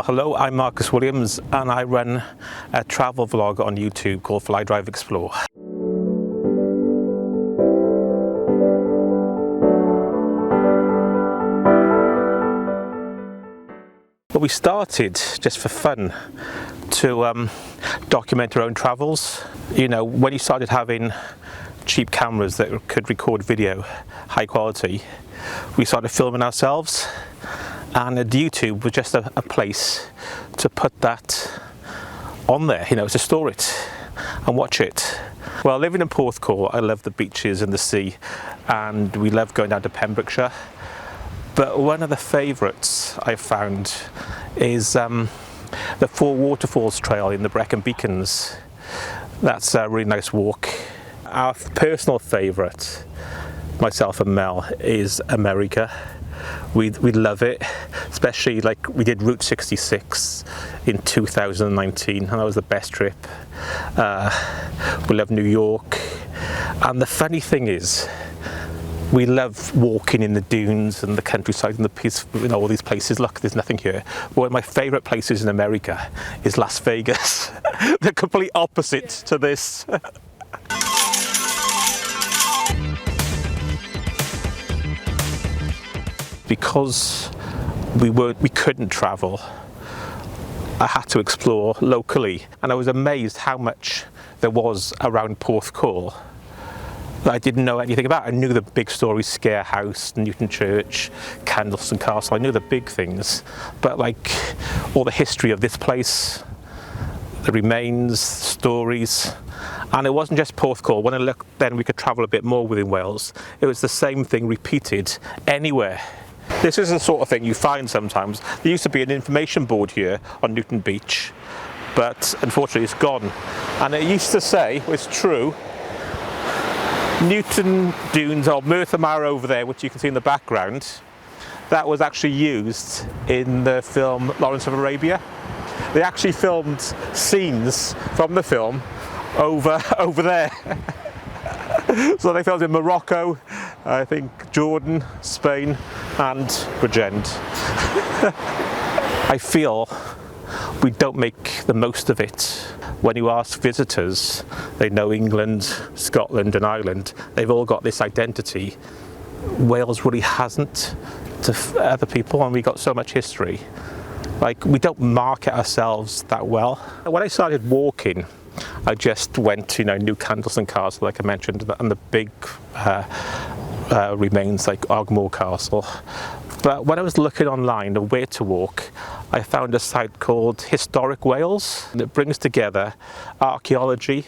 Well, hello, I'm Marcus Williams and I run a travel vlog on YouTube called Fly Drive Explore. Well, we started just for fun to document our own travels. You know, when you started having cheap cameras that could record video high quality, we started filming ourselves. And YouTube was just a place to put that on there, you know, to store it and watch it. Well, living in Porthcawl, I love the beaches and the sea, and we love going down to Pembrokeshire. But one of the favourites I've found is the Four Waterfalls Trail in the Brecon Beacons. That's a really nice walk. Our personal favourite, myself and Mel, is America. We love it, especially like we did Route 66 in 2019, and that was the best trip. We love New York, and the funny thing is, we love walking in the dunes and the countryside and the peace, you know, all these places. Look, there's nothing here. But one of my favourite places in America is Las Vegas. The complete opposite to this. Because we couldn't travel, I had to explore locally, and I was amazed how much there was around Porthcawl that I didn't know anything about. I knew the big stories, Scare House, Newton Church, Candleston Castle. I knew the big things, but like all the history of this place, the remains, stories. And it wasn't just Porthcawl. When I looked then, we could travel a bit more within Wales. It was the same thing repeated anywhere. This is the sort of thing you find sometimes. There used to be an information board here on Newton Beach, but unfortunately it's gone. And it used to say, it's true, Newton Dunes, or Merthyr Mawr over there, which you can see in the background, that was actually used in the film Lawrence of Arabia. They actually filmed scenes from the film over there. So they filmed in Morocco, I think Jordan, Spain and Bridgend. I feel we don't make the most of it. When you ask visitors, they know England, Scotland and Ireland. They've all got this identity. Wales really hasn't to other people, and we got so much history. Like, we don't market ourselves that well. When I started walking, I just went to, you know, New Candleston Castle, like I mentioned, and the big remains like Ogmore Castle. But when I was looking online of where to walk, I found a site called Historic Wales that brings together archaeology.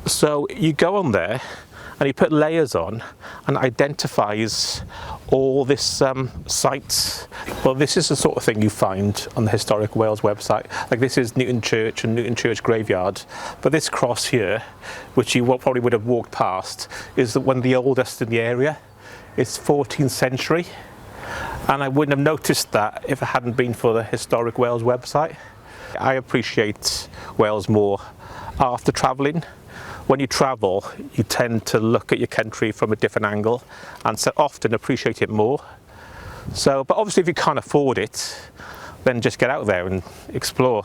So you go on there and you put layers on and identifies all this sites. Well, this is the sort of thing you find on the Historic Wales website. Like, this is Newton Church and Newton Church graveyard, but this cross here, which you probably would have walked past, is one of the oldest in the area. It's 14th century, and I wouldn't have noticed that if it hadn't been for the Historic Wales website. I appreciate Wales more after travelling. When you travel, you tend to look at your country from a different angle and so often appreciate it more. So, but obviously if you can't afford it, then just get out there and explore.